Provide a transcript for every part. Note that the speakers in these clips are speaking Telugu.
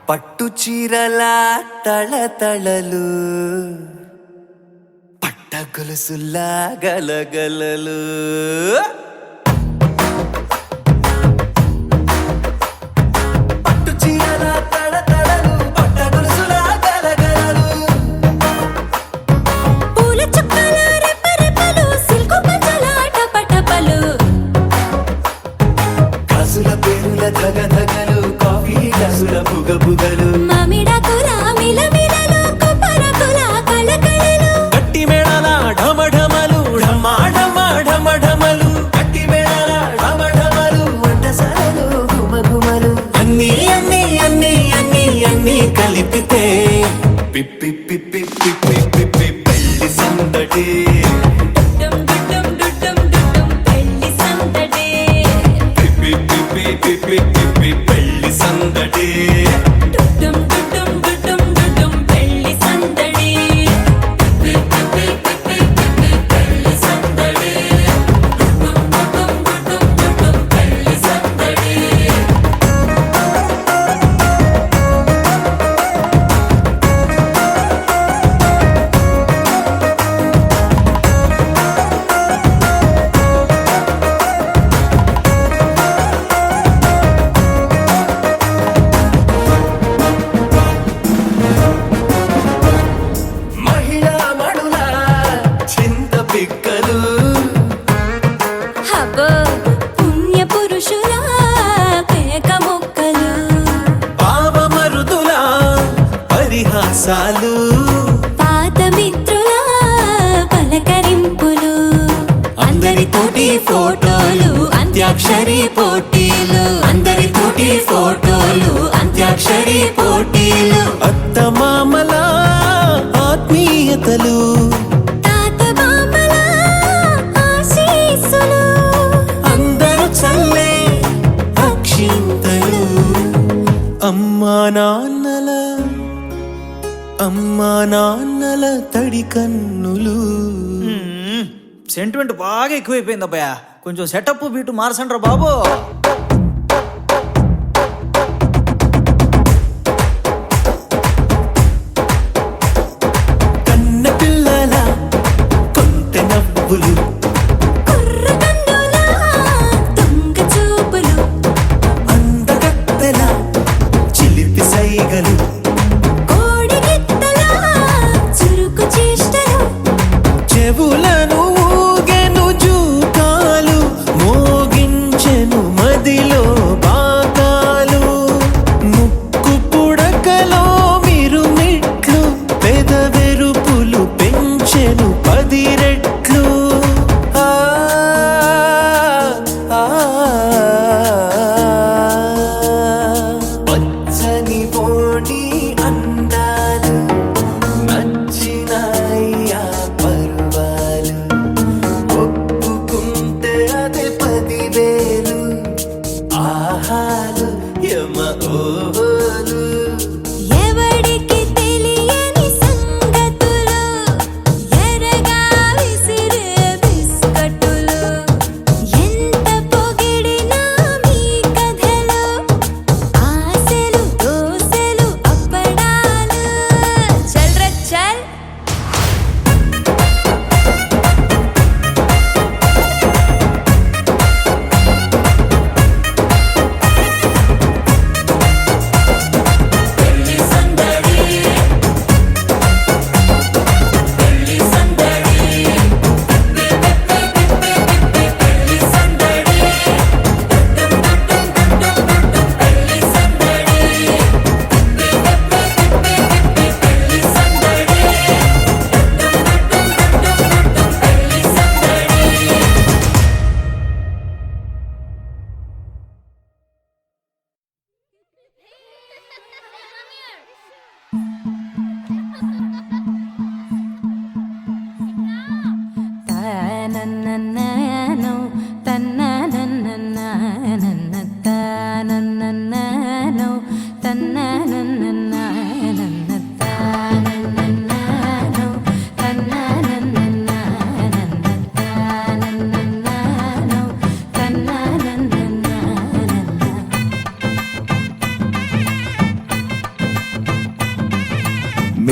పట్టు చీరల తళతళలు పట్ట గొలుసుల్లా గలగలలు పట్టు చీరల తళతళలు పట్ట గొలుసుల్లా గలగలలు పూల చుక్కల రెపరెపలు సిల్కు పంచల టపటపలు కాసుల పేరుల ధగధగలు కాఫీ గ్లాసుల బుగబుగలు మామిడాకుల మిలమిలలు కొబ్బరకుల కళకళలు గట్టి మేళాల ఢమఢమలు ఢమాఢమలు గట్టి మేళాల ఢమఢమలు వంటసాలలు గుమగుమలు అన్నీ అన్నీ అన్నీ అన్నీ అన్నీ కలిపితే పిప్పి పిప్పి పిప్పి పిప్పి పెళ్లి సందడి డుమ్ డుమ్ డుమ్ డుమ్ పెళ్లి సందడి పిప్పి పిప్పి పిప్పి పిప్పి పెళ్లి సందడి డుమ్ డుమ్ డుమ్ పెళ్లి సందడి పెళ్లి సందడి డుమ్ పెళ్లి సందడి మహిళా మడుల చింత పిక్కలు హబో పుణ్య పురుషుల పేక మొక్కలు పావమరుదుల పరిహాసాలు పాత మిత్రుల పలకరింపులు అందరితోటి ఫోటోలు అంత్యాక్షరి పోటీలు అందరితోటి ఫోటోలు అంత్యాక్షరి పోటీలు అత్తమామల ఆత్మీయతలు తాత బామ్మల ఆశీస్సులు అందరూ చల్లే అక్షింతలు అమ్మా నాన్నల తడి కన్నులు. సెంటిమెంట్ బాగా ఎక్కువైపోయింది అబ్బాయ. కొంచెం సెటప్ బీటు మార్చండ్రా బాబు. కన్న పిల్లల కొంత నవ్వులు కుర్ర కన్నుల దొంగ చూపులు అందగత్తెల చిలిపి సైగలు కోడి గిత్తల చురుకు చేష్టలు చెవులను ఊగెను జూకాలు మోగించెను మదిలో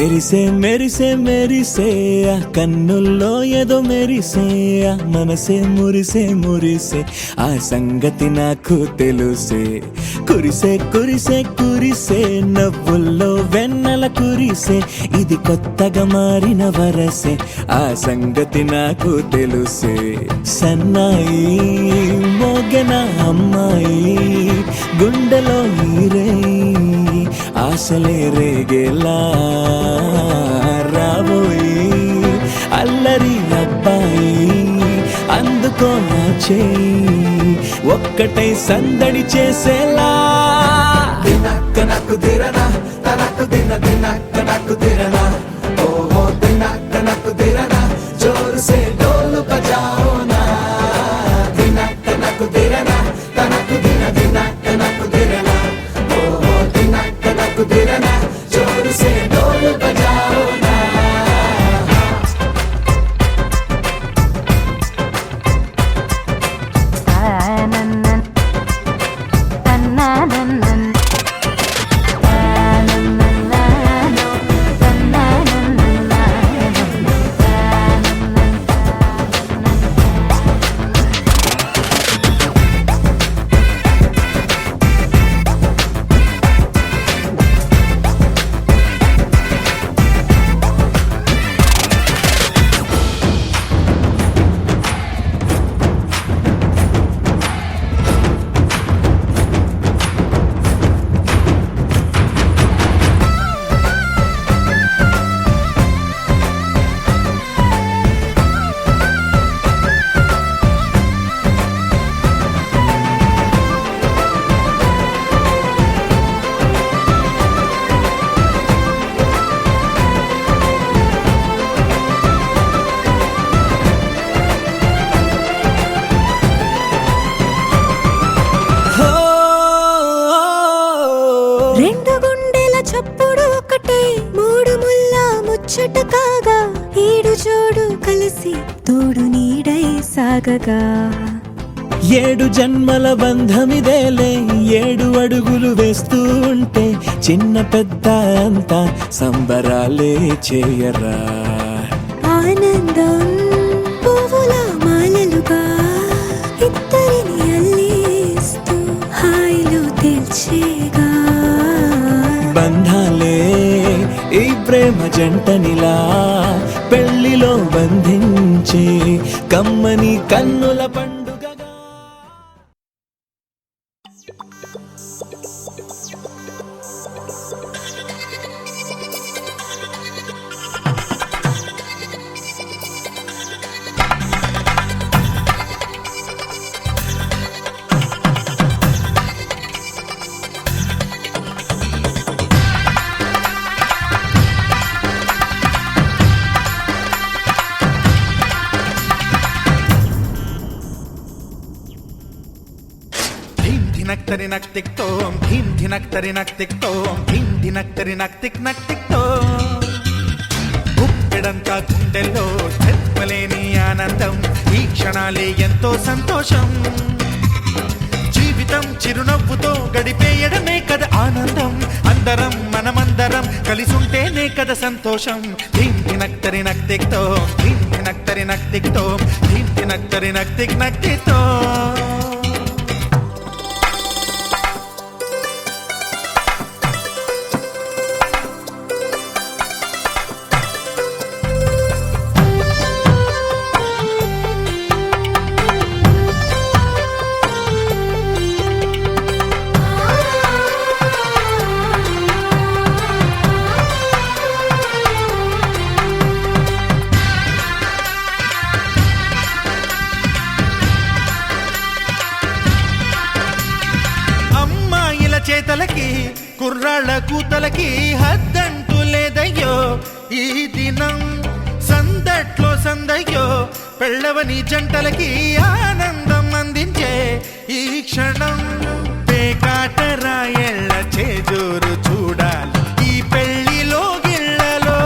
మెరిసే మెరిసే మెరిసే ఆ కన్నుల్లో ఏదో మెరిసే ఆ మనసే మురిసే మురిసే ఆ సంగతి నాకు తెలుసే కురిసే కురిసే కురిసే నవ్వుల్లో వెన్నెల కురిసే ఇది కొత్తగా మారిన వరసే ఆ సంగతి నాకు తెలుసే సన్నాయి మోగెన అమ్మాయి గుండెలో నీరే ఆశలే రేగేలా రాబోయి అల్లరి అబ్బాయి అందుకో నా చేయి ఒక్కటై సందడి చేసేలా దినక్క నాకు దిరనా తనకు దిన దినక్క నాకు దిరనా ఓహో దినక్క నాకు దిరనా జోరు సే డోలు బజాओ నా దినక్క నాకు దిరనా తనకు దిన దినక్క నాకు దిరనా ఓహో దినక్క నాకు దిరనా జోరు సే డోలు బజాओ నా రెండు గుండెల చప్పుడు ఒకటే మూడు ముల్ల ముచ్చట కాగా ఏడు జోడు కలిసి తోడు నీడై సాగగా ఏడు జన్మల బంధమిదేలే ఏడు అడుగులు వేస్తూ ఉంటే చిన్న పెద్ద అంతా సంబరాలే చేయరా ఆనందం పువ్వుల మాలలుగా ఇద్దరిని అల్లేస్తూ హాయిలో తేల్చేగా బంధాలే ఈ ప్రేమ జంటనిలా పెళ్లిలో బంధించే కమ్మని కన్నుల పండుగగా ధినక్తరి నక్ టిక్ తోం ధీం ధినక్తరి నక్ టిక్ తోం ధీం ధినక్తరి నక్ టిక్ తోం గుప్పెడంతా గుండెల్లో చెప్పలేని ఆనందం ఈ క్షణాలే ఎంతో సంతోషం జీవితం చిరునవ్వుతో గడిపేయడమే కదా ఆనందం అందరం మనమందరం కలిసుంటేనే కదా సంతోషం ధీం ధినక్తరి నక్ టిక్ తోం ధీం ధినక్తరి నక్ టిక్ తోం ధీం ధినక్తరి నక్ టిక్ తోం చేతలకి కుర్రాళ్ళ కూతలకి హద్దంటూ లేదయ్యో ఈ దినం సందట్లో సందయ్యో పెళ్ళవని జంటలకి ఆనందం అందించే ఈ క్షణం పేకాట రాయళ్ళ చేజోరు చూడాలి ఈ పెళ్లిలో గిళ్ళలో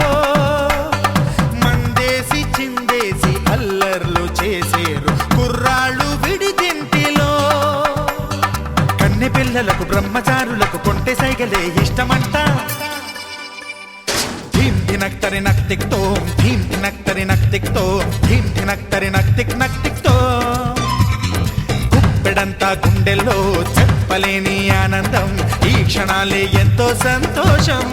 మందేసి చిందేసి అల్లర్లు చేసేరు కుర్రాళ్ళు విడిదింటిలో కన్నె పిల్లలకు బ్రహ్మచారులకు కొంటె సైగలే ఇష్టమంట ధినక్తరి నక్తిక్తో ధీం ధినక్తరి నక్తిక్తో ధీం ధినక్తరి నక్తిక్ నక్తిక్తో గుప్పెడంతా గుండెల్లో చెప్పలేని ఆనందం ఈ క్షణాలే ఎంతో సంతోషం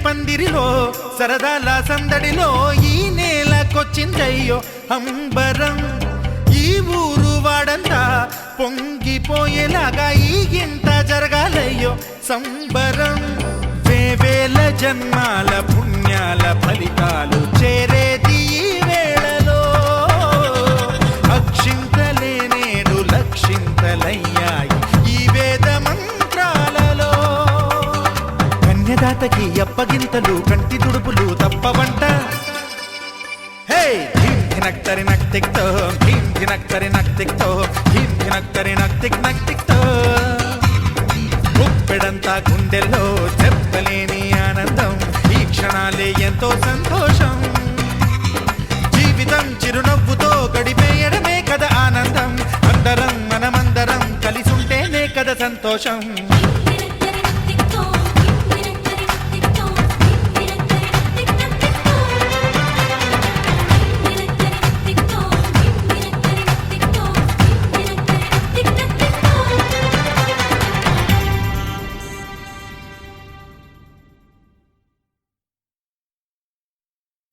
పందిరిలో సరదాల సందడిలో ఈ నేలకొచ్చిందయ్యో అంబరం ఈ ఊరు వాడంతా పొంగిపోయేలాగా ఈ గింత జరగాలయ్యో సంబరం వేవేల జన్మాల పుణ్యాల ఫలితాలు చేరేది ఈ వేళలో అక్షింతలే నేడు లక్షింతలయ్యాయి ఈ వేద మంత్రాలలో కన్యదాతకి అప్పగింతలు కంటి దుడుపులు తప్పవంట హే ధీం ధినక్తరి నక్తిక్తో ధీం ధినక్తరి నక్తిక్తో ధీం ధినక్తరి నక్తిక్ నక్తిక్తో గుప్పెడంతా గుండెల్లో చెప్పలేని ఆనందం ఈ క్షణాలే ఎంతో సంతోషం జీవితం చిరునవ్వుతో గడిపేయడమే కదా ఆనందం అందరం మనమందరం కలిసుంటేనే కదా సంతోషం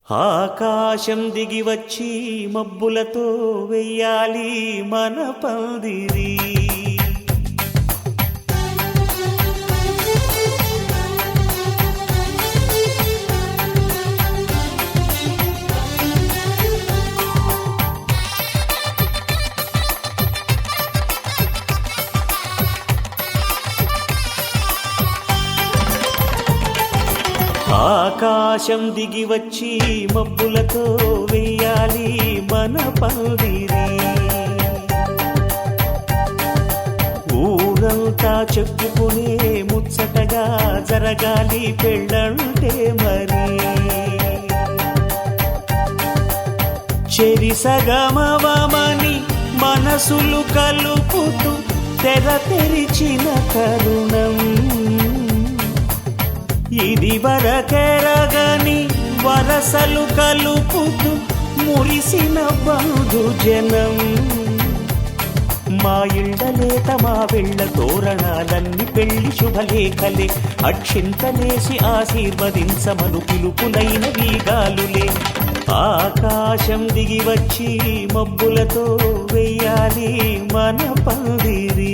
ఆకాశం దిగి వచ్చి మబ్బులతో వెయ్యాలి మన పందిరి ఆకాశం దిగి వచ్చి మబ్బులతో వెయ్యాలి మన పందిరి ఊరంతా చెప్పుకునే ముచ్చటగా జరగాలి పెళ్ళంటే మరి చెరిసగమవమని మనసులు కలుపుతూ తెర తెరిచిన తరుణం ఇది వరకెరగని వరసలు కలుపుతూ మురిసిన బంధుజనం మా ఇళ్ళలేత మా వెళ్ళ తోరణాలన్నీ పెళ్లి శుభలేఖలే అక్షింతలేసి ఆశీర్వదించమను పిలుపులైన వీగాలులే ఆకాశం దిగి వచ్చి మబ్బులతో వెయ్యాలి మన పందిరి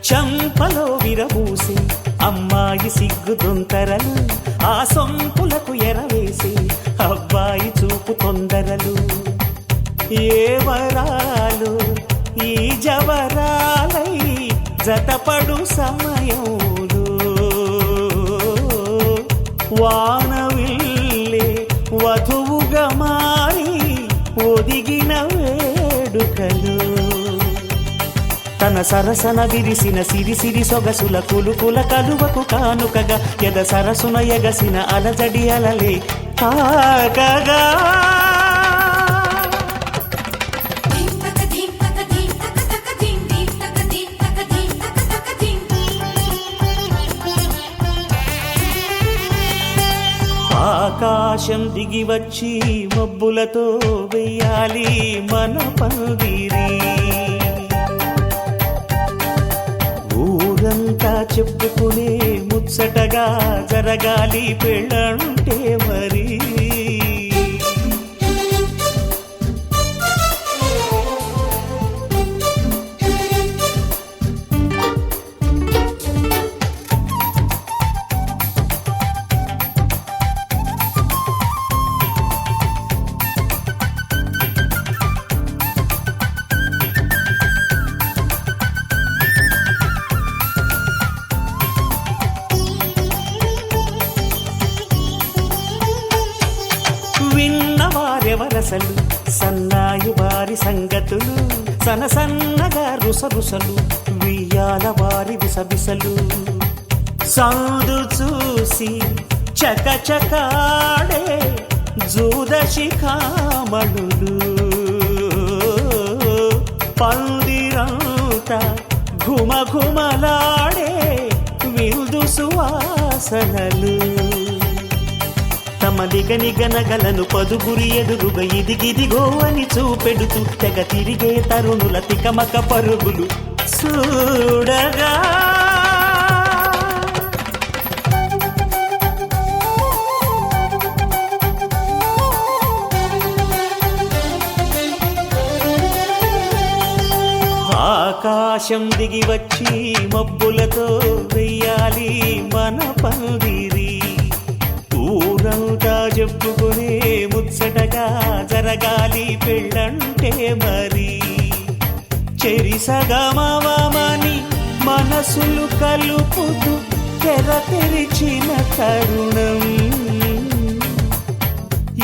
చంపలో విరబూసి అమ్మాయి సిగ్గుదొంతరలు ఆ సొంపులకు ఎరవేసి అబ్బాయి చూపు తొందరలు ఏ వరాలు ఈ జవరాలై జతపడు సమయంలో వానవిల్లే వధువుగా మారి ఒదిగిన వేడుకలు తన సరసన విరిసిన సిరిసిరి సొగసుల కులుకుల కలువకు కానుకగా ఎద సరసున ఎగసిన అలజడి అలలే తాకగా ఆకాశం దిగి వచ్చి మబ్బులతో వెయ్యాలి మన పందిరి చెప్పుకునే ముచ్చటగా జరగాలి పెళ్ళంటే మరి. విన్నవారెవరసలు సన్నాయి వారి సంగతులు, సనసన్నగా రుసరుసలు వియ్యాల వారి విసబిసలు. సందు చూసి చకచకాడే జూదశిఖామణులు, పందిరంతా ఘుమఘుమలాడే విందు సువాసనలు. తమ నిగనిగనగలను పదుగురి ఎదురుగా ఇదిగిదిగో అని చూపెడుతూ తెగ తిరిగే తరుణుల తికమక పరుగులు చూడగా. ఆకాశం దిగి వచ్చి మబ్బులతో వెయ్యాలి మన పందిరి. ఊరంతా చెప్పుకునే ముచ్చటగా జరగాలి పెళ్ళంటే మరి. చెరిసగమవమని మనసులు కలుపుతూ తెర తెరిచిన తరుణం,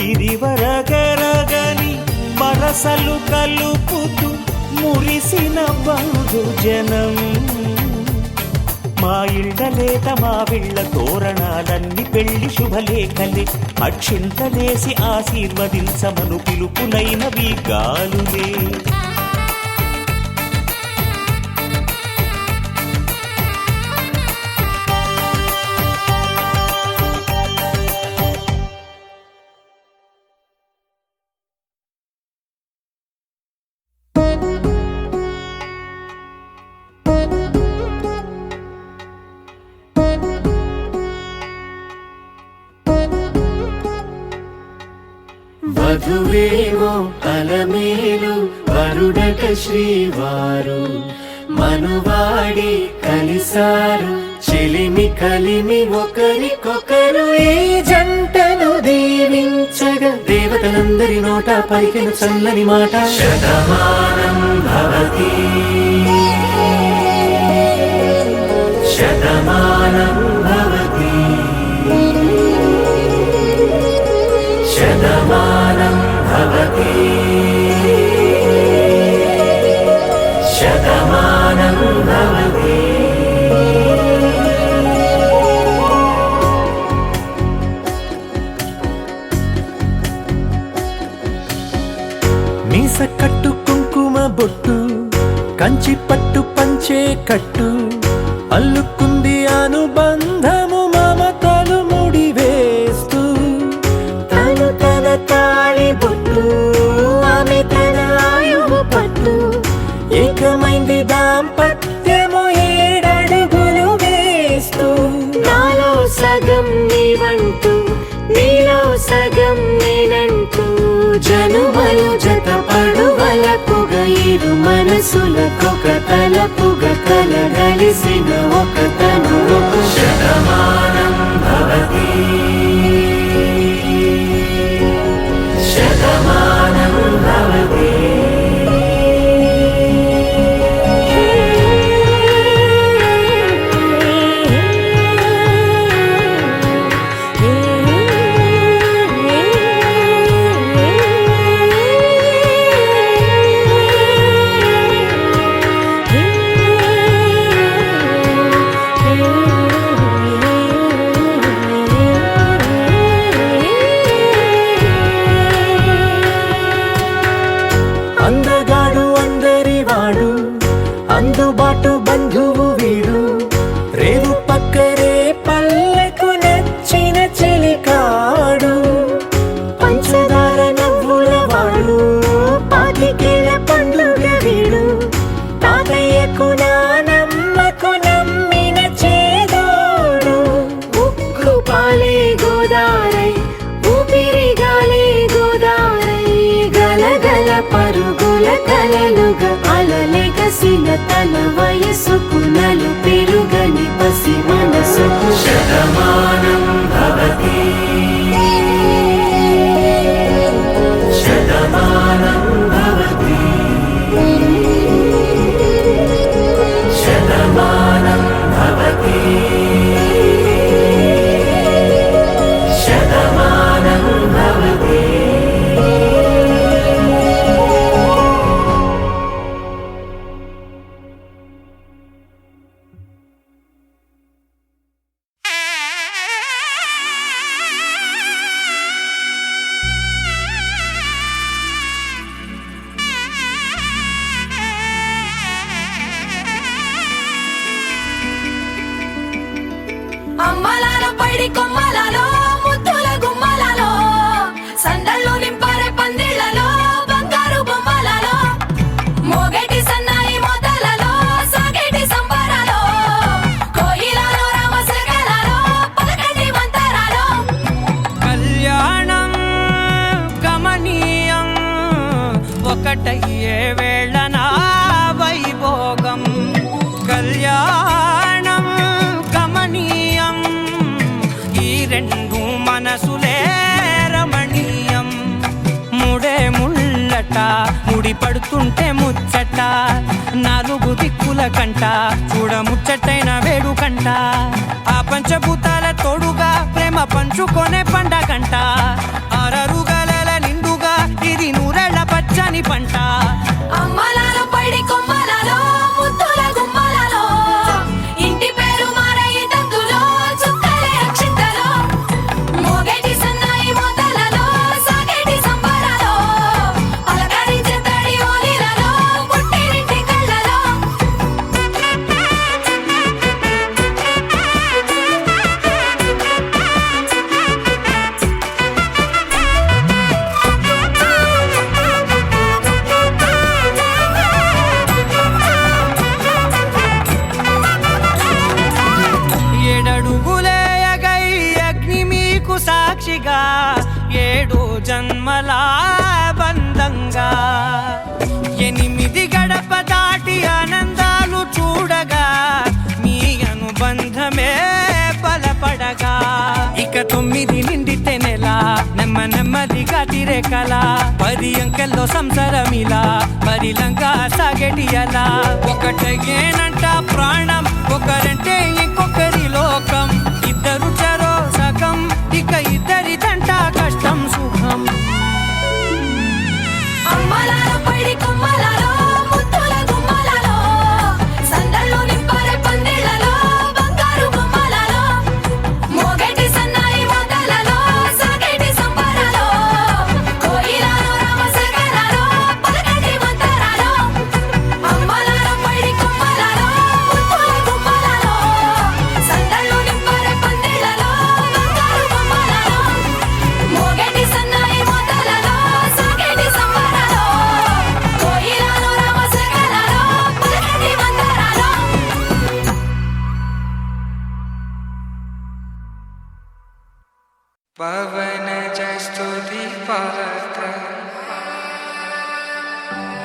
ఇదివరకెరగని వరసలు కలుపుతూ మురిసిన బంధుజనం. మా ఇళ్ళలేత మా విళ్ళ తోరణాలన్నీ పెళ్లి శుభలేఖలే, అక్షింతలేసి ఆశీర్వదించమను పిలుపులైనవి గాలులే. వధువేమో అలమేలు వరుడట శ్రీవారు, మనువాడి కలిసారు చెలిమి కలిమి ఒకరికొకరు. ఈ జంటను దీవించగా దేవతలందరి నోట పలికిన చల్లని మాట. శతమానం భవతి శతమానం భవతి శతమానం భవతి శతమానం భవతి. మీస కట్టు కుంకుమ బొట్టు కంచి పట్టు పంచే కట్టు, అల్లుకుంది అనుబంధము మమతలు ముడివేస్తూ. తను తన తాళి బొట్టు ఆమె తన ఆయువు పట్టు, ఏకమైంది దాంపత్యము 7 అడుగులు వేస్తూ. నాలో సగం నీవంటూ నీలో సగం నేనంటూ, జనుమలు జత పడువలపుగ ఇరు మనసులకొక తలపుగ కలగలిసిన ఒక తను. శతమానం భవతి శతమానం భవతి. పాలే గోదారై ఊపిరి గాలే గోదారై గలగల పరుగుల కలలుగా అలలెగసిన తన వయసుకు నలు పెరుగని పసి మనసుకు శతమానం భవతి శతమానం భవతి శతమానం భవతి శతమానం భవతి. అమ్మలాల పైడి కొమ్మలలో ముద్దుల గుమ్మలలో సందళ్ళు నింపారే పందిళ్లలో బంగారు బొమ్మలలో మోగేటి సన్నాయి మొదలలో సాగేటి సంబరాలో కోయిలలో రామశకలలో పలకటి మంతరాలో కళ్యాణం గమనీయం ఒకటయ్యే వేళన వైభోగం కళ్యాణం గమనీయం ఈ రెండు మనసులే రమణీయం ముడే ముళ్ళట ముడి పడుతుంటే ముచ్చట నాలుగు దిక్కుల కంట చూడ ముచ్చటైన వేడుకంట ఆ పంచభూతాల తోడుగా ప్రేమ పంచుకొనే పండగంట అరరుగల నిండుగా ఇది నూరెళ్ళ పచ్చని పంట అమ్మలాల పైడి కొమ్మలలో ముద్దుల గుమ్మలలో ఇంటి పేరు మారయి తందులో చుక్కలే అక్షింతలో మోగేటి సన్నాయి మొదలలో సాగేటి సంబరాలో పలకరించే తడి ఓలిలలో పుట్టినింటి కళ్ళలో ఏడడుగులే ఎగై అగ్ని మీకు సాక్షిగా ఏడు జన్మల బంధంగా ఎనిమిది గడప దాటి ఆనందాలు చూడగా మీ అనుబంధమే బలపడగా ఇక 9 నిండితే నెల నెమ్మదిగా తిరేకల 10 అంకెల్లో సంసారమిలా పరిలంగా సాగేటి అలా ఒకటేనంట ప్రాణం ఒకరంటే ఇంకొకరి లోకం ఇద్దరు చరో సగం ఇక ఇద్దరిదంట కష్టం సుఖం అమ్మలాల పైడి కొమ్మలలో ముద్దుల గుమ్మలలో సందళ్ళు నింపారే పందిళ్లలో బంగారు బొమ్మలలో మోగేటి సన్నాయి మొదలలో సాగేటి సంబరాలో కోయిలలో రామశకలలో పలకటి మంతరాలో అమ్మలాల పైడి కొమ్మలలో ముద్దుల గుమ్మలలో సందళ్ళు నింపారే పందిళ్లలో బంగారు బొమ్మలలో మోగేటి సన్నాయి మొదలలో సాగేటి సంబరాలో కోయిలలో రామశకలలో పలకటి మంతరాలో పవన జస్తుతి పాత్ర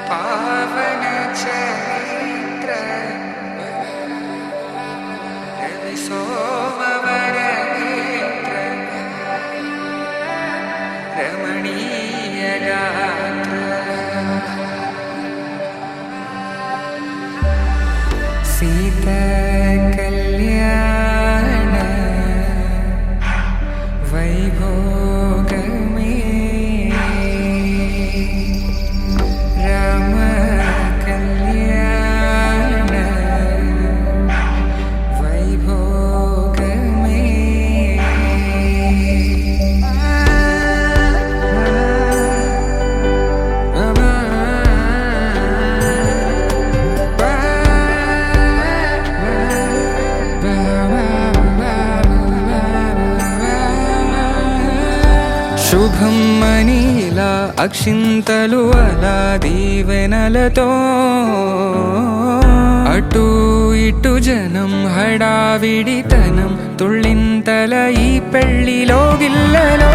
పావన చరిత్ర రవి సోమవర నేత్ర రమణీయ గాత్ర సీత కళ్యాణ వైభోగమే రామ కళ్యాణ వైభోగమే శుభం అని ఇలా అక్షింతలు అలా దీవెనలతో అటు ఇటు జనం హడావిడితనం తుళ్ళింతల ఈ పెళ్లిలో గిల్లలో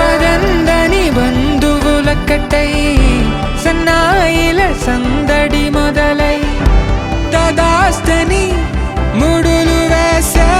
పదందని బంధువులక్కటై సన్నాయిల సందడి మొదలై తదాస్తని ముడులు వేసే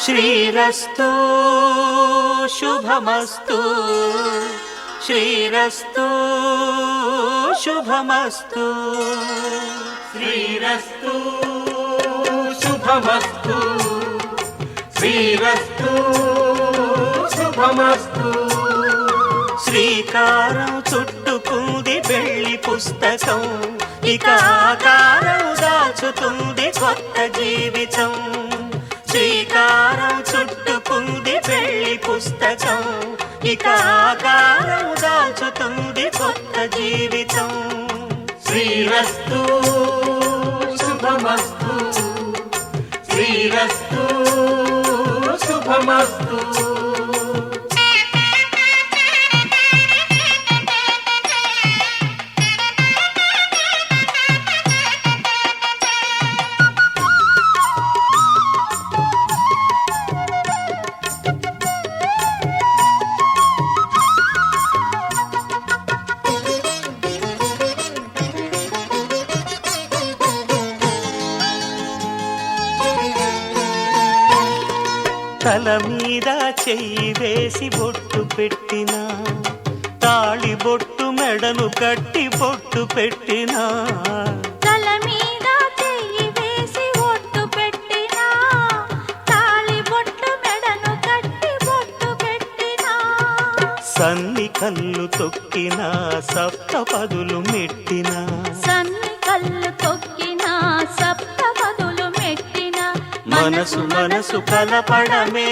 శ్రీరస్తు శుభమస్తు శ్రీరస్తు శుభమస్తు శ్రీరస్తు శుభమస్తు శ్రీరస్తు శుభమస్తు శ్రీకారం చుట్టుకుంది పెళ్లి పుస్తకం ఇక ఆకారం దాచుతుంది కొత్త జీవితం శ్రీకారం చుట్టుకుంది పెళ్లి పుస్తకం ఇక ఆకారం దాచుతుంది కొత్త జీవితం శ్రీరస్తు శుభమస్తు శ్రీరస్తు శుభమస్తు తల మీద చెయ్యి వేసి బొట్టు పెట్టినా తాళి బొట్టు మెడను కట్టి బొట్టు పెట్టినా తల మీద చెయ్యి వేసి బొట్టు పెట్టినా తాళి బొట్టు మెడను కట్టి బొట్టు పెట్టినా సన్ని కళ్ళు తొక్కినా సప్తపదులు మెట్టినా సన్ని కళ్ళు తొక్కినా సప్తపదులు మెట్టినా మనసు మనసు కలపడమే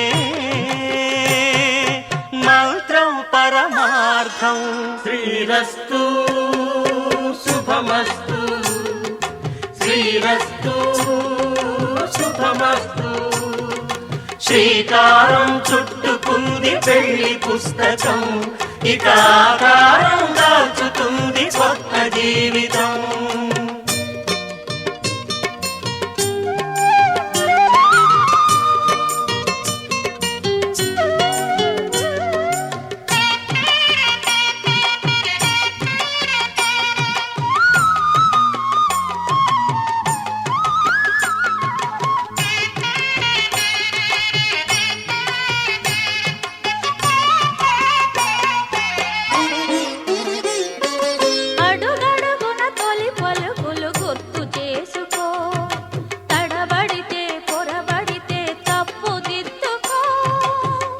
మంత్రం పరమార్థం శ్రీరస్తు శుభమస్తు శ్రీరస్తు శుభమస్తు శ్రీకారం చుట్టుకుంది పెళ్లి పుస్తకం ఇక ఆకారం దాచుతుంది కొత్త జీవితం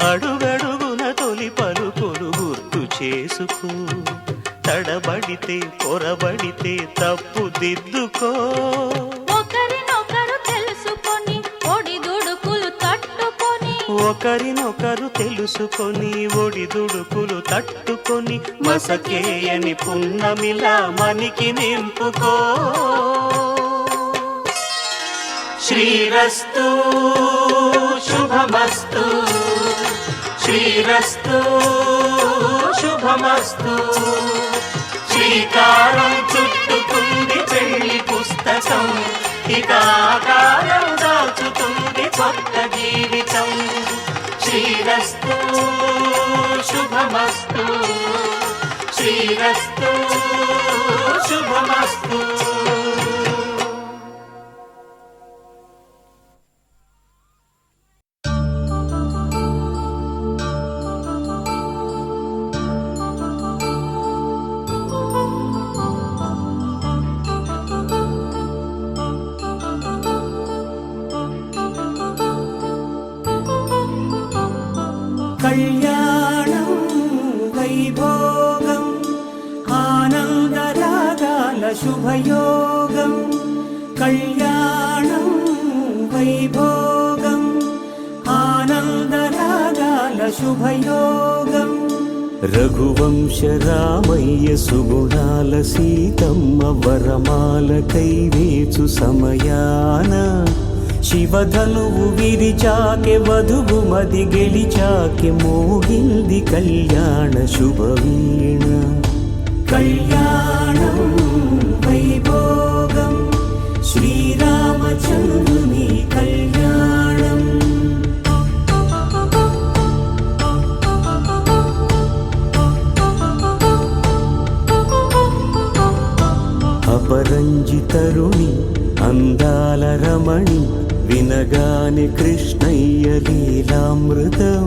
అడుగడుగున తొలి పలుకులు గుర్తు చేసుకో తడబడితే పొరబడితే తప్పు దిద్దుకో ఒకరినొకరు తెలుసుకొని ఒడిదుడుకులు తట్టుకొని ఒకరినొకరు తెలుసుకొని ఒడిదుడుకులు తట్టుకొని మసకేయని పున్నమిలా మనికి నింపుకో శ్రీరస్తు శుభమస్తు శ్రీరస్తు శుభమస్తు శ్రీకారం చుట్టుకుంది పెళ్లి పుస్తకం ఇక ఆకారం దాచుతుంది కొత్త జీవితం శ్రీరస్తు శుభమస్తు శ్రీరస్తు శుభమస్తు కళ్యాణం వైభోగం ఆనందం శుభయోగం కళ్యాణం వైభోగం ఆనందరాగాల శుభయోగం రఘువంశ రామయ్య సుగుణాల సీతమ్మ వరమాల కైవేచు సమయాన శివధనువు విరిచాకె వధువు మది గెలిచాకె మోగింది కళ్యాణ శుభవీణ కళ్యాణం వైభోగం శ్రీరామచంద్రుని కళ్యాణం అపరంజి తరుణి అందాల రమణి వినగానే కృష్ణయ్య లీలామృతం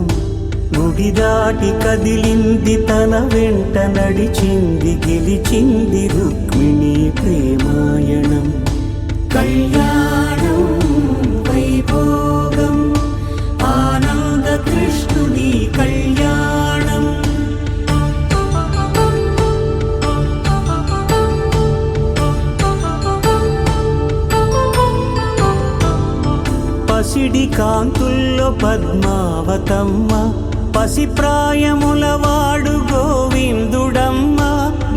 గుడి దాటి కదిలింది తన వెంట నడిచింది గెలిచింది రుక్మిణి ప్రేమాయణం కళ్యాణం వైభోగం ఆనంద కృష్ణుని కళ్యాణం పసిడి కాంతుల్లో పద్మావతమ్మ పసిప్రాయముల వాడు గోవిందుడమ్మ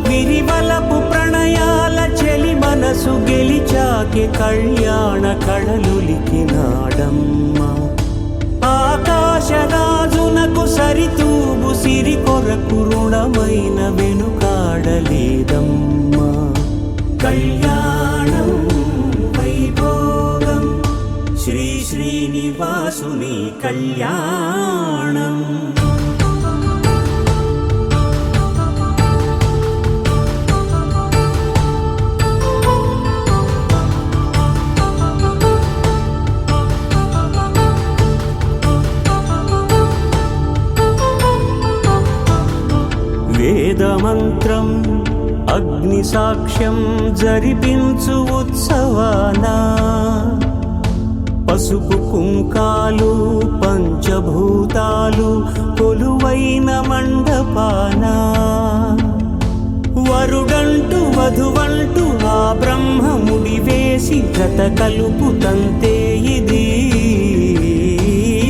విరివలపు ప్రణయాల చెలి మనసు గెలిచాకె కళ్యాణ కళలులికినాడమ్మ ఆకాశరాజునకు సరితూబు సిరి కొరకు రుణమైన వెనుకాడలేదమ్మ కళ్యాణం వైభోగం శ్రీ శ్రీనివాసుని కళ్యాణం వేదమంత్రం అగ్ని సాక్ష్యం జరిపించు ఉత్సవానా పసుపు కుంకాలు పంచభూతాలు కొలువైన మండపాన వరుడంటూ వధువంటూ ఆ బ్రహ్మముడి వేసి జత కలుపుతంతే ఇది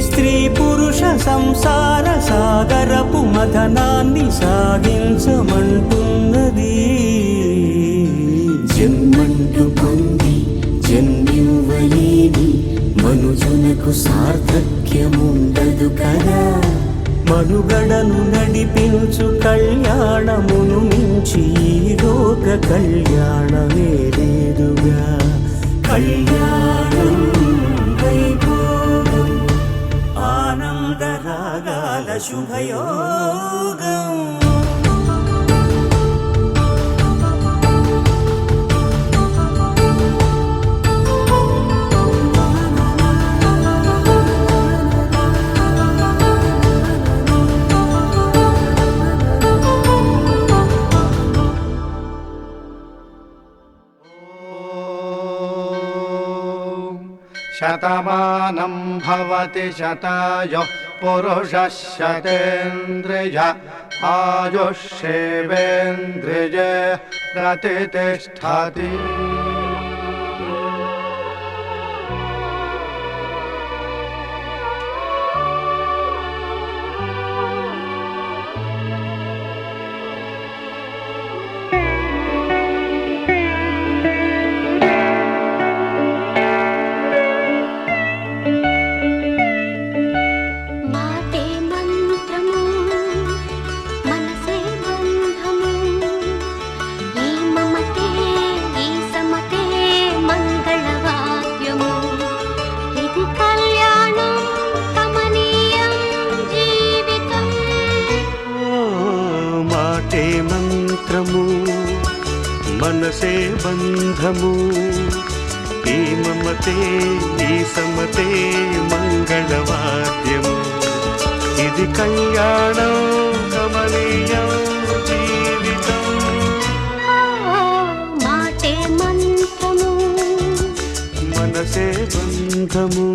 స్త్రీ పురుష సంసార సాగరపు మథనాన్ని సాగించమంటున్నది జన్మంటూ పొంది జన్మివ్వలేని మనుజునకు సార్థక్యముండదు కదా మనుగడను నడిపించు కళ్యాణమును మించి ఈ లోక కళ్యాణమే లేదుగా కళ్యాణం వైభోగం ఆనందరాగాల శుభయోగం శతమానం భవతి శతాయుః పురుషः శతేంద్రియ ఆయుష్యేవేంద్రియే ప్రతిష్ఠతి మనసే బంధము ఈ మమతే ఈ సమతే మంగళవాద్యము ఇది కళ్యాణం కమనీయం జీవితం మాటే మంత్రము మనసే బంధము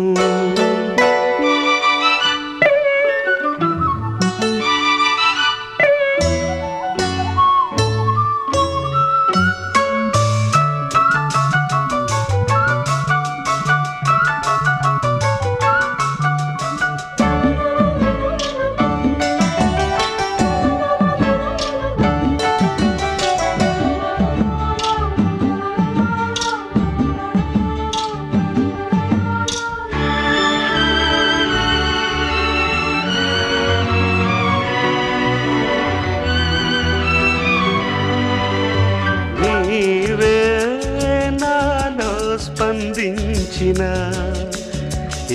ప్రేమించిన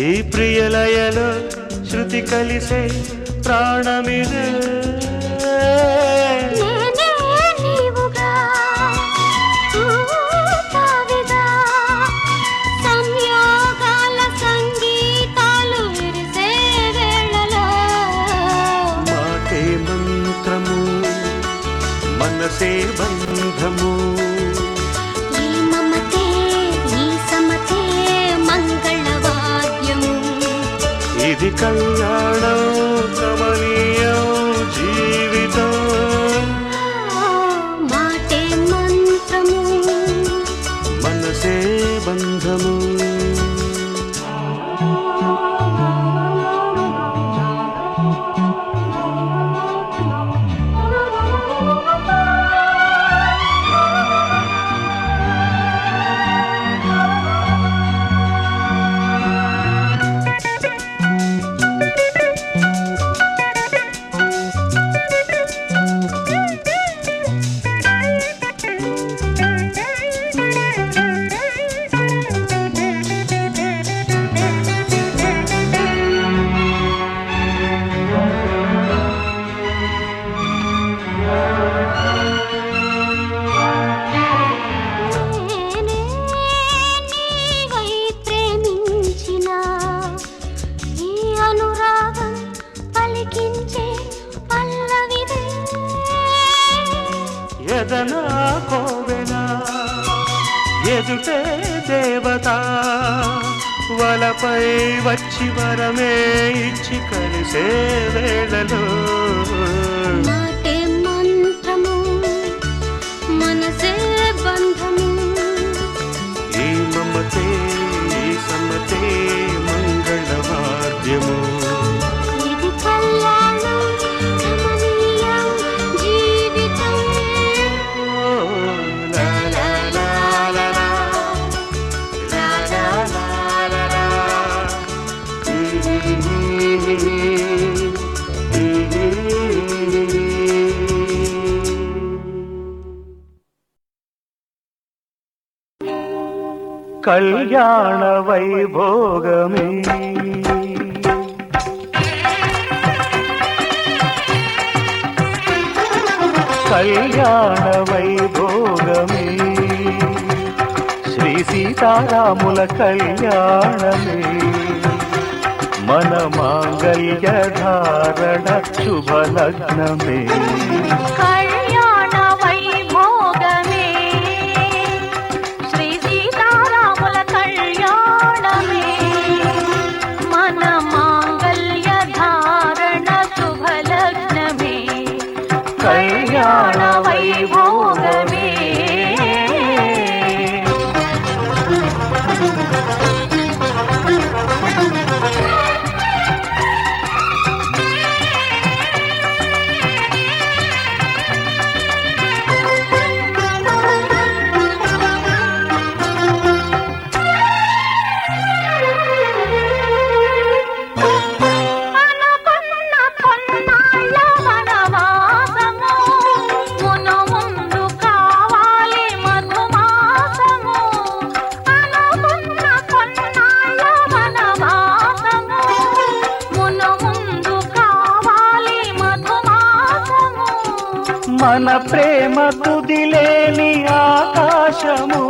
ఈ ప్రియలయలో శృతి కలిసే ప్రాణమిదే నేనే నీవుగా ఊతావిగా సంయోగాల సంగీతాలు విరిసే వేళలో మాటే మంత్రము మనసే బంధము ఈ మమతే ఈ సమతే మంగళవాద్యము ఇది కళ్యాణం కమనీయం జీవితం మాటే మంత్రము మనసే బంధము నేనే నీవై ప్రేమించిన ఈ అనురాగం పలికించే పల్లవిదే ఎదనా కోవెనా ఎదుటే దేవత వలపై వచ్చి వరమే ఇచ్చి కలిసే వేళలో మాటే మంత్రము మనసే బంధము ఈ మమతే ఈ సమతే మంగళవాద్యము ఇది కళ్యాణం కమనీయం జీవితం ఓ లా లా లా లా లా. లా లా లా లా లా. కళ్యాణ వైభోగమే కళ్యాణ వైభోగమే శ్రీ సీతారాముల కళ్యాణమే మన మాంగళ్య ధారణ శుభలగ్నమే కళ్యాణ వైభోగమే శ్రీ సీతారాముల కళ్యాణమే మన మాంగళ్య ధారణ శుభలగ్నమే కళ్యాణ వైభోగమే అనుకున్న కొన్నాళ్ళ వనవాసము మును ముందు కావాలి మధుమాసము అనుకున్న కొన్నాళ్ళ వనవాసము మును ముందు కావాలి మధుమాసము మన ప్రేమ కుదిలేని ఆకాశము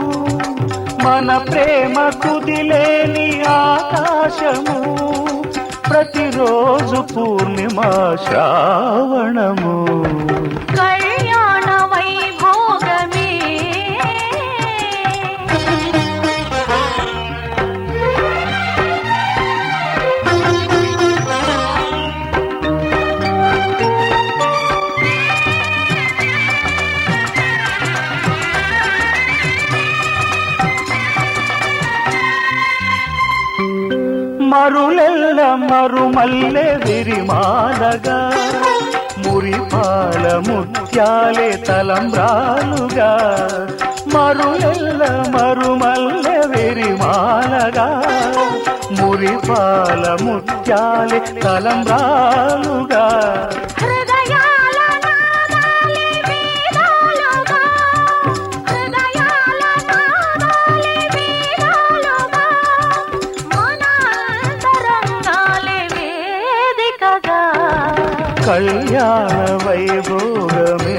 మన ప్రేమ కుదిలేని ఆకాశము ప్రతిరోజు పూర్ణిమ శ్రావణము కళ్యాణ వైభోగమే మరులెల్ల మరుమల్లె విరిమాలగా మురిపాల ముత్యాలే తలంబ్రాలుగా మరులెల్ల మరుమల్లె విరిమాలగా మురిపాల ముత్యాలే తలంబ్రాలుగా హృదయాల నాదాలే వేదాలుగా హృదయాల నాదాలే వేదాలుగా కళ్యాణ వైభోగమే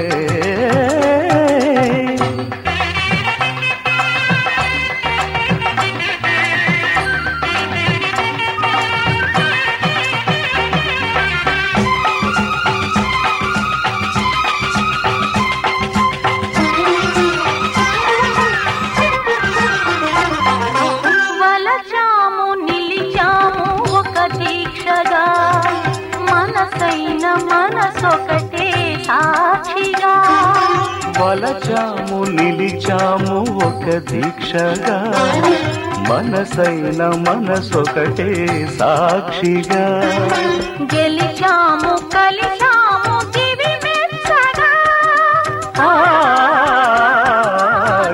వలచాము నిలిచాము ఒక దీక్షగా మనసైన మనసొకటే సాక్షిగా వలచాము నిలిచాము ఒక దీక్షగా మనసైన మనసొకటే సాక్షిగా గెలిచాము కలిచాము దివి మెచ్చగా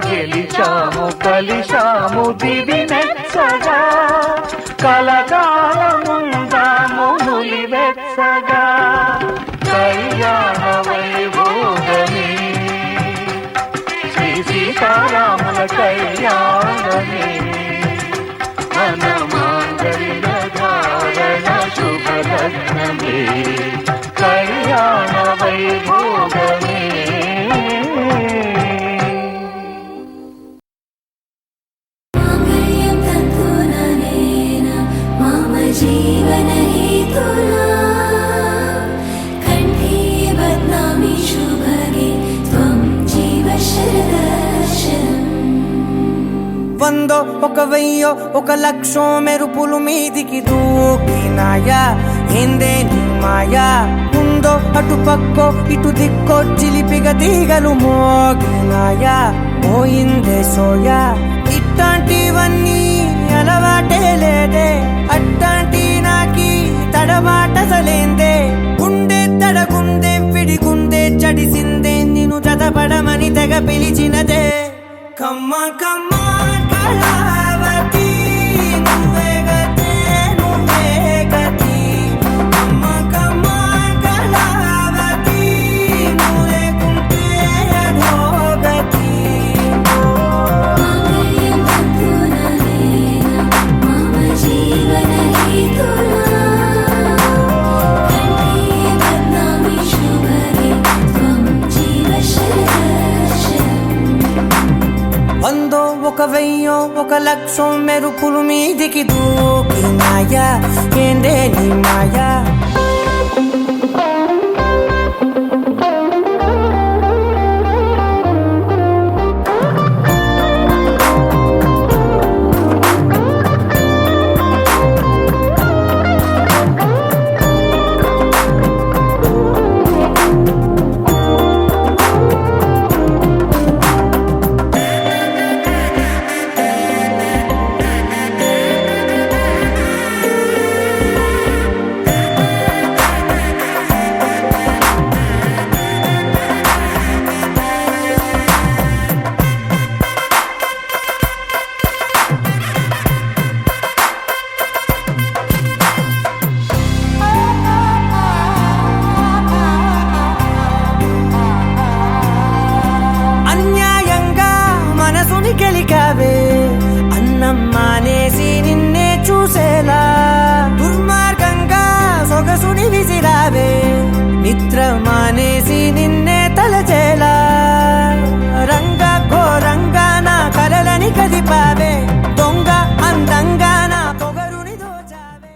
గెలిచాము కలిశాము దివి మెచ్చగా కలకాలముందాము నులివెచ్చగా కళ్యాణ వైభోగమే శ్రీ సీతారాముల కళ్యాణమే మన మాంగళ్య ధారణ శుభలగ్నమే కళ్యాణ వైభోగమే माङ्गल्यं तन्तुननेन मम जीवनहेतुना कण्ठे बध्नामि शुभगे त्वं जीव शरदर्शनम् వందో ఒక వెయ్యో ఒక లక్షో మెరుపులు మీదికి దూకినాయా ఏందే నీ మాయా ఉందో అటు పక్కో ఇటు దిక్కో చిలిపిగ తీగలు మోగినాయా పోయిందే సోయా ఇట్లాంటివన్నీ అలవాటే లేదే అట్లాంటి నాకి తడబాటసలేందే గుండె తడగుందే విడిగుందే చడిసిందే నిన్ను చదపడమని తెగ పిలిచినదే కమ్మ కమ్మ కళావతి నువ్వే గతే నువ్వే గతి కమ్మ కమ్మ కళావతి నువ్వే కుంటే అధోగతి माङ्गल्यं तन्तुननेन मम जीवनहेतुना कण्ठे बध्नामि शुभगे त्वं जीव शरदर्शनम् వందో ఒక వెయ్యో ఒక లక్షో మెరుపులు మీదికి దూకినాయా ఏందే నీ మాయా అన్యాయంగా మనసుని గెలికావే అన్నం మానేసి నిన్నే చూసేలా దుర్మార్గంగా సొగసుని విసిరావే నిద్ర మానేసి నిన్నే తలచేలా రంగా ఘోరంగా నా కలలని కదిపావే దొంగ అందంగా నా పొగరుని దోచావే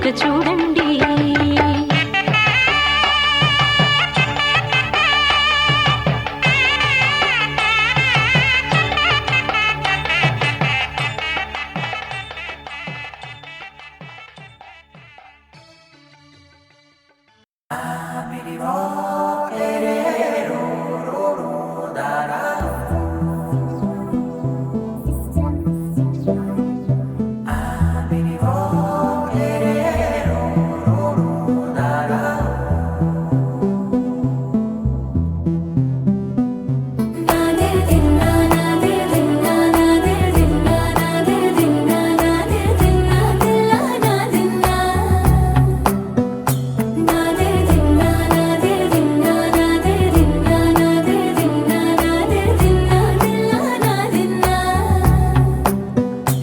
ఇక చూడండి.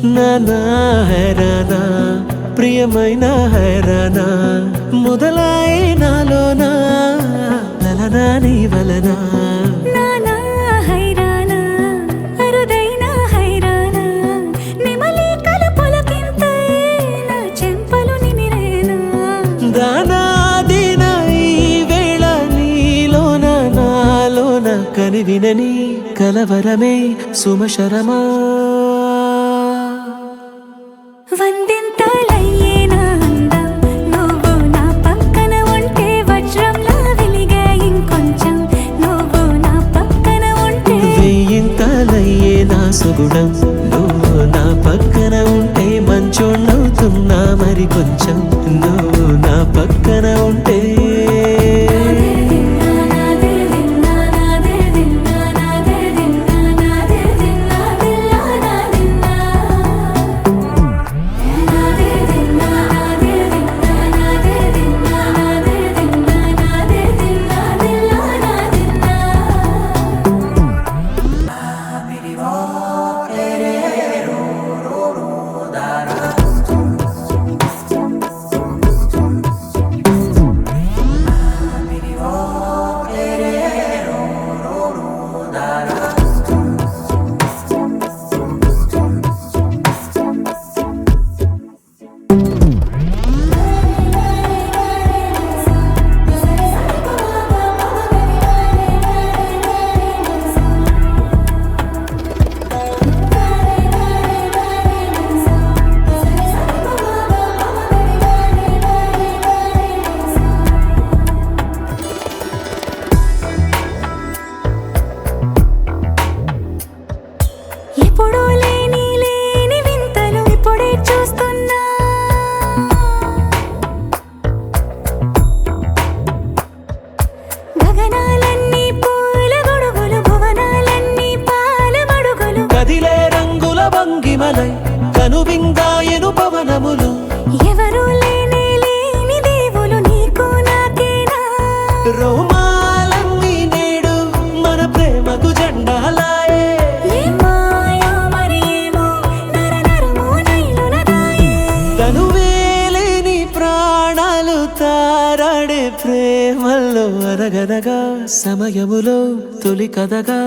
నానా హైరానా ప్రియమైన హైరానా మొదలాయే నాలోనా లలనా నీ వలనా నానా హైరానా అరుదైన హైరానా నిమలి కలుపులకింతై నా చెంపలు నిమిరేనా దానాదిన ఈ వేళ నీలోన నాలోన కనివినని కలవరమే సుమశరమా వందింతలయ్యేనా అందం నువ్వు నా పక్కన ఉంటే వజ్రంలా వెలిగే ఇంకొంచెం నువ్వు నా పక్కన ఉంటే వెయ్యింతలయ్యే నా సుగుణం నువ్వు నా పక్కన ఉంటే మంచోణ్ణవుతున్నా మరి కొంచెం నువ్వు నా పక్కన ఉంటే ఎప్పుడూ లేని లేని వింతలు ఇప్పుడే చూస్తున్నా గగనాలన్నీ పూల గొడుగులు భువనాలన్నీ పాల మడుగులు కదిలే రంగుల భంగిమలై కనువిందాయను పవనములు ఎవరూ లేని లేని దేవులు నీకు నాకేనా రోమాలన్నీ నేడు మన ప్రేమకు జెండాలాయే ఏ మాయో మరి ఏమో నరనరమో నైలునదాయే తనువేలేని ప్రాణాలు తారాడే ప్రేమల్లో అనగనగా సమయములో తొలి కథగా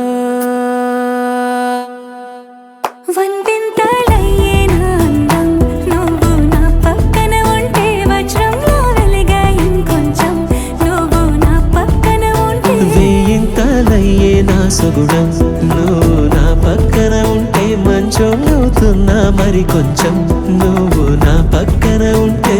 వందింతలయ్యేనా అందం నువ్వు నా పక్కన ఉంటే వజ్రంలా వెలిగే ఇంకొంచెం నువ్వు నా పక్కన ఉంటే వెయ్యింతలయ్యే నా సుగుణం నువ్వు నా పక్కన ఉంటే మంచోణ్ణవుతున్నా మరి కొంచెం నువ్వు నా పక్కన ఉంటే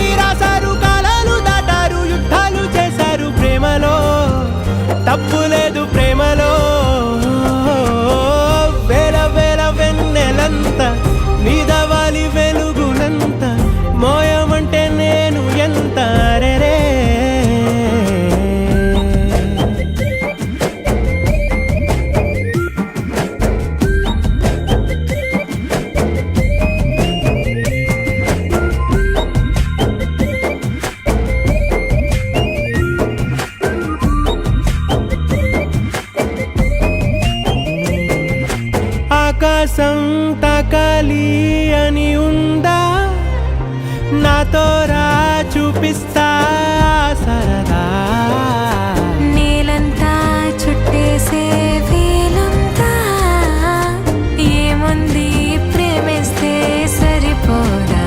కవితల్ని రాశారు కాలాలు దాటారు యుద్ధాలు చేశారు ప్రేమలో తప్పు లేదు ప్రేమలో వేల వేల వెన్నెలంత మీద వాలి వెలుగునంత మోయమంటే నేను ఎంత రే ఆకాశం తాకాలి అని ఉందా నాతో రా చూపిస్తా సరదా నేలంతా చుట్టేసే వేలంతా ఏముంది ప్రేమిస్తే సరిపోదా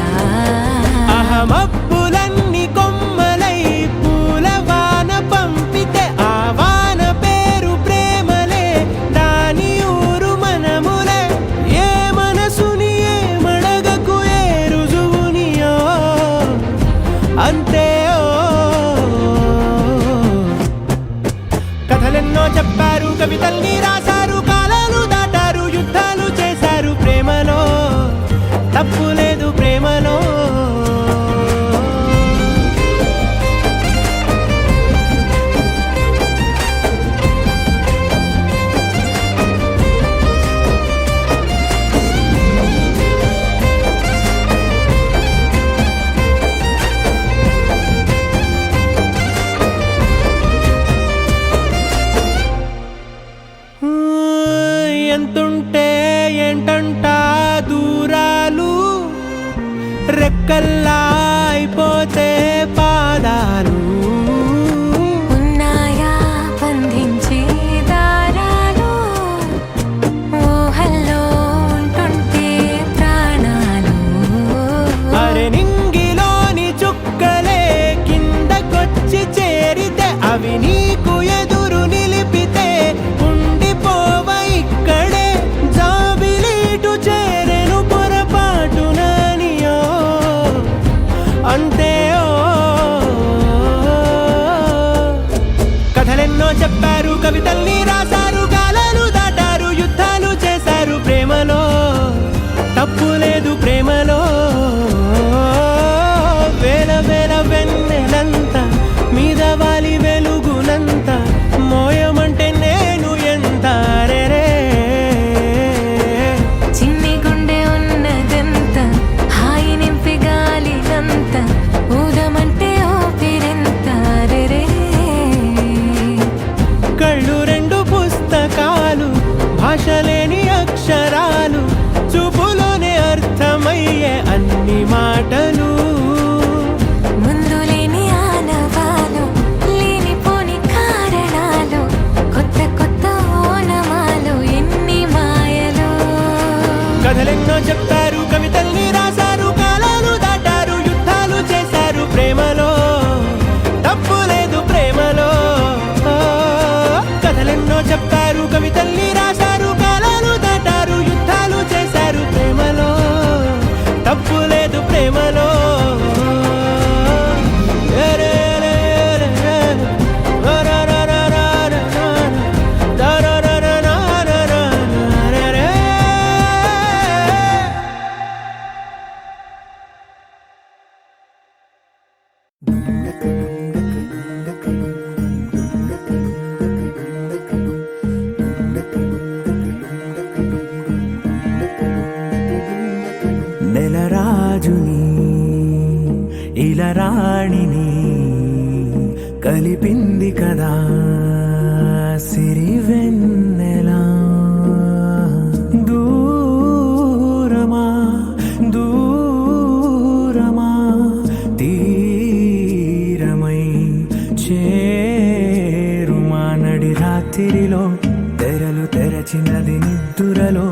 అహమప్పులన్నీ కొమ్మలై పూల వాన పంపితే ఆ వాన పేరు ప్రేమలే దాని ఊరు మనములే ఏ మనసుని ఏ మడగకు ఏ రుజువునియో అంతే కథలెన్నో చెప్పారు కవితల్ని రాశారు కాలాలు దాటారు యుద్ధాలు చేశారు ప్రేమలో తప్పు లేదు ప్రేమలో ఎంతుంటే ఏంటంట దూరాలు రెక్కల్లా అయిపోతే పాదాలు ఉన్నాయా బంధించే దారాలు ఊహల్లో ఉంటుంటే ప్రాణాలు అరే నింగిలోని చుక్కలే కిందకొచ్చి చేరితే అవి నీకు ఎదురు నిలిపితే ఉండిపోవ ఇక్కడే జాబిలీటు చేరెను పొరపాటుననియో అంతే కథలెన్నో చెప్పారు కవితల్ని రాశారు కాలాలు దాటారు యుద్ధాలు చేశారు ప్రేమలో తప్పు లేదు ప్రేమలో వేల వేల వెన్నెలంత మీద వాలి వెలుగునంత మోయమంటే నేను ఎంత రే చిన్ని గుండె ఉన్నదంత హాయి నింపి గాలినంత ఊదమంటే ఓపిరెంత రే కళ్ళు రెండు పుస్తకాలు భాష లేని అక్షరాలు చూపులోనే అర్థమయ్యే అన్ని మాటలు ముందు లేని ఆనవాలు లేనిపోని కారణాలు కొత్త కొత్త ఓనమాలు ఎన్ని మాయలు కథలెన్నో చెప్పారు కవితల్ని రాశారు కాలాలు దాటారు యుద్ధాలు చేశారు ప్రేమలో తప్పు లేదు ప్రేమలో కథలెన్నో చెప్పారు కవితల్ని రాశారు కాలాలు దాటారు యుద్ధాలు చేశారు ప్రేమలో తప్పు లేదు ప్రేమలో నెలరాజుని ఇలరాణిని కలిపింది కదా సిరివెన్నెలా దూరమా దూరమా తీరమై చేరుమా నడి రాత్రిలో తెరలు తెరచినది నిద్దురలో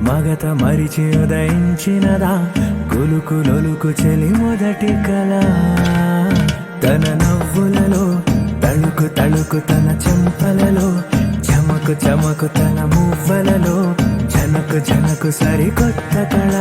మగత మరిచి ఉదయించినదా కులుకు లొలుకు చెలి మొదటి కళ తన నవ్వులలో తళుకు తళుకు తన చెంపలలో చమకు చమకు తన మువ్వలలో జనకు జనకు సరికొత్త కళ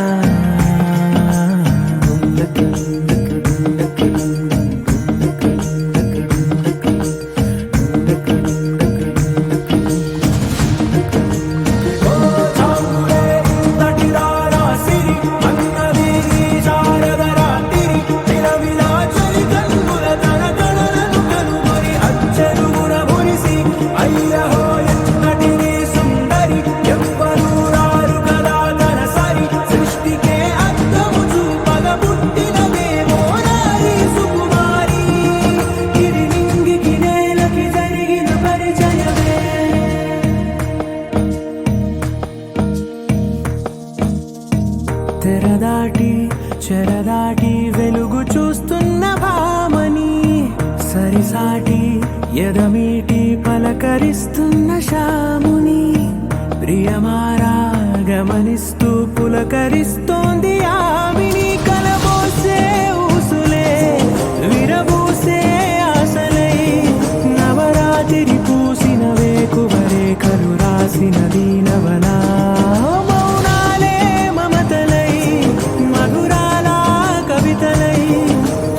పలకరిస్తున్న శాముని ప్రియమారా గమనిస్తూ పులకరిస్తోంది ఆవిని కలబోసే ఊసులే విరబూసే ఆశలై నవరాత్రి పూసిన వేకువరే కలు రాసిన దీనవనా మౌనాలే మమతలై మధురాల కవితలై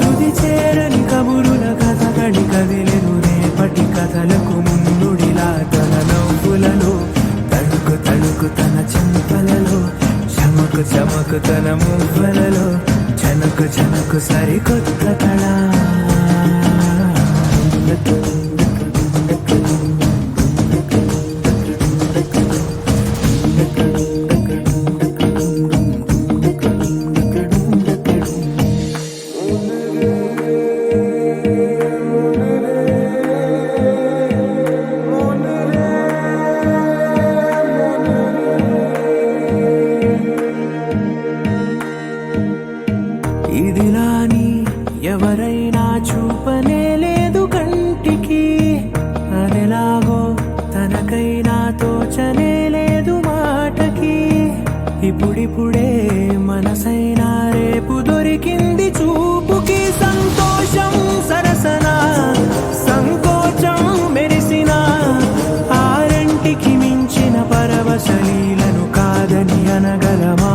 తుది చేరని కబురుల కథ కడి కదిలెను రేపటి కథలకు ముందుడిలా తన నవ్వులలో తడుకు తడుకు తన చెంపలలో చమకు చమకు తన మువ్వలలో చనకు చనకు సరికొత్త కళ ఇదిలాని ఎవరైనా చూపనే లేదు కంటికి అదెలాగో తనకైనా తోచనే లేదు మాటకి ఇప్పుడిప్పుడే మనసైనా రేపు దొరికింది చూపుకి సంతోషం సరసన సంకోచం మెరిసిన ఆరంటికి మించిన పరవశలీలను కాదని అనగలమా